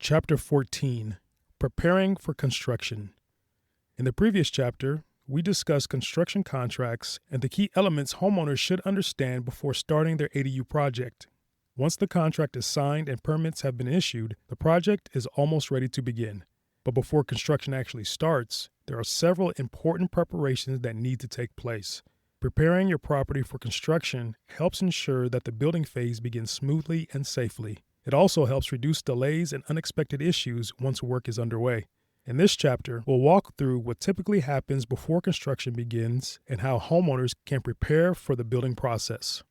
Chapter 14, Preparing for Construction. In the previous chapter, we discussed construction contracts and the key elements homeowners should understand before starting their ADU project. Once the contract is signed and permits have been issued, the project is almost ready to begin. But before construction actually starts, there are several important preparations that need to take place. Preparing your property for construction helps ensure that the building phase begins smoothly and safely. It also helps reduce delays and unexpected issues once work is underway. In this chapter, we'll walk through what typically happens before construction begins and how homeowners can prepare for the building process.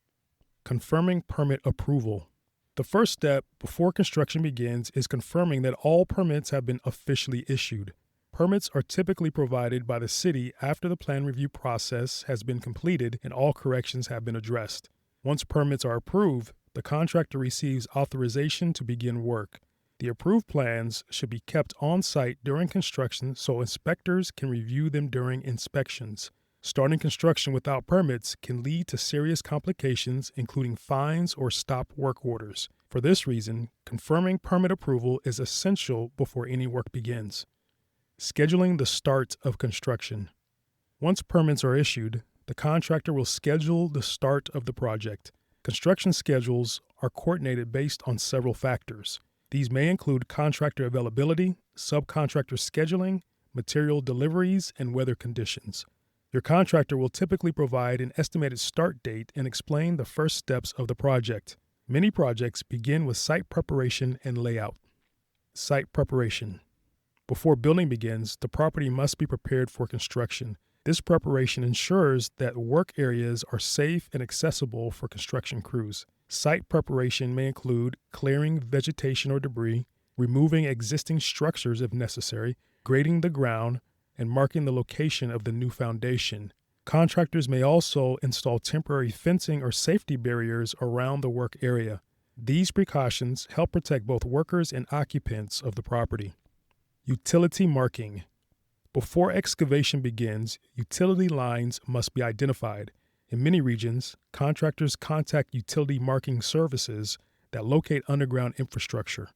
Confirming permit approval. The first step before construction begins is confirming that all permits have been officially issued. Permits are typically provided by the city after the plan review process has been completed and all corrections have been addressed. Once permits are approved, the contractor receives authorization to begin work. The approved plans should be kept on site during construction so inspectors can review them during inspections. Starting construction without permits can lead to serious complications, including fines or stop work orders. For this reason, confirming permit approval is essential before any work begins. Scheduling the start of construction. Once permits are issued, the contractor will schedule the start of the project. Construction schedules are coordinated based on several factors. These may include contractor availability, subcontractor scheduling, material deliveries, and weather conditions. Your contractor will typically provide an estimated start date and explain the first steps of the project. Many projects begin with site preparation and layout. Site preparation. Before building begins, the property must be prepared for construction. This preparation ensures that work areas are safe and accessible for construction crews. Site preparation may include clearing vegetation or debris, removing existing structures if necessary, grading the ground, and marking the location of the new foundation. Contractors may also install temporary fencing or safety barriers around the work area. These precautions help protect both workers and occupants of the property. Utility marking. Before excavation begins, utility lines must be identified. In many regions, contractors contact utility marking services that locate underground infrastructure.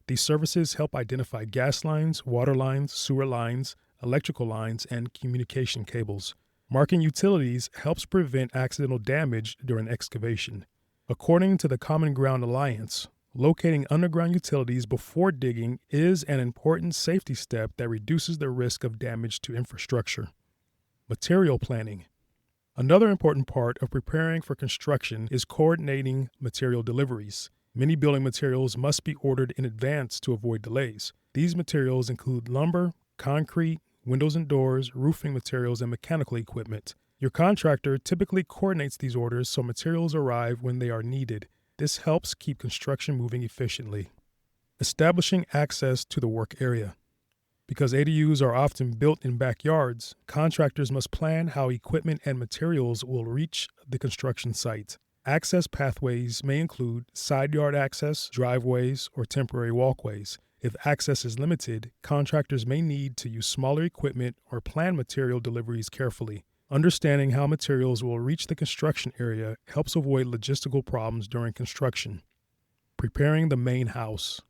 These services help identify gas lines, water lines, sewer lines, electrical lines, and communication cables. Marking utilities helps prevent accidental damage during excavation. According to the Common Ground Alliance, locating underground utilities before digging is an important safety step that reduces the risk of damage to infrastructure. Material planning. Another important part of preparing for construction is coordinating material deliveries. Many building materials must be ordered in advance to avoid delays. These materials include lumber, concrete, windows and doors, roofing materials, and mechanical equipment. Your contractor typically coordinates these orders so materials arrive when they are needed. This helps keep construction moving efficiently. Establishing access to the work area. Because ADUs are often built in backyards, contractors must plan how equipment and materials will reach the construction site. Access pathways may include side yard access, driveways, or temporary walkways. If access is limited, contractors may need to use smaller equipment or plan material deliveries carefully. Understanding how materials will reach the construction area helps avoid logistical problems during construction. Preparing the main house.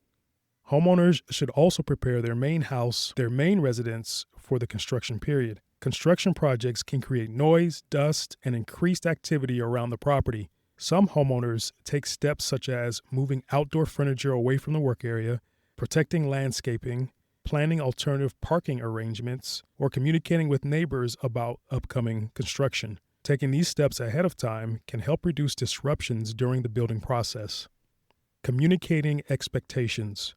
Homeowners should also prepare their main house, their main residence, for the construction period. Construction projects can create noise, dust, and increased activity around the property. Some homeowners take steps such as moving outdoor furniture away from the work area, protecting landscaping, planning alternative parking arrangements, or communicating with neighbors about upcoming construction. Taking these steps ahead of time can help reduce disruptions during the building process. Communicating expectations.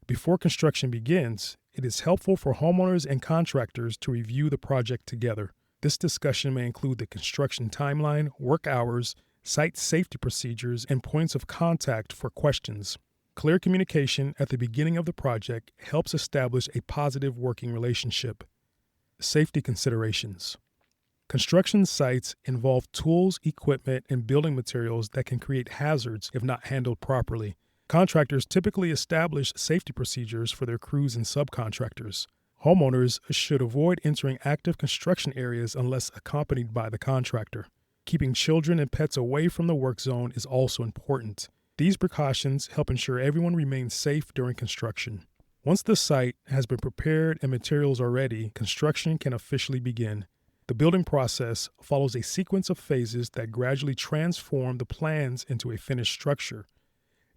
Before construction begins, it is helpful for homeowners and contractors to review the project together. This discussion may include the construction timeline, work hours, site safety procedures, and points of contact for questions. Clear communication at the beginning of the project helps establish a positive working relationship. Safety considerations. Construction sites involve tools, equipment, and building materials that can create hazards if not handled properly. Contractors typically establish safety procedures for their crews and subcontractors. Homeowners should avoid entering active construction areas unless accompanied by the contractor. Keeping children and pets away from the work zone is also important. These precautions help ensure everyone remains safe during construction. Once the site has been prepared and materials are ready, construction can officially begin. The building process follows a sequence of phases that gradually transform the plans into a finished structure.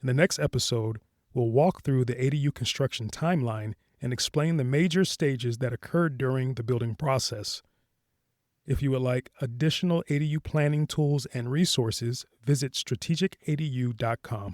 In the next episode, we'll walk through the ADU construction timeline and explain the major stages that occurred during the building process. If you would like additional ADU planning tools and resources, visit strategicadu.com.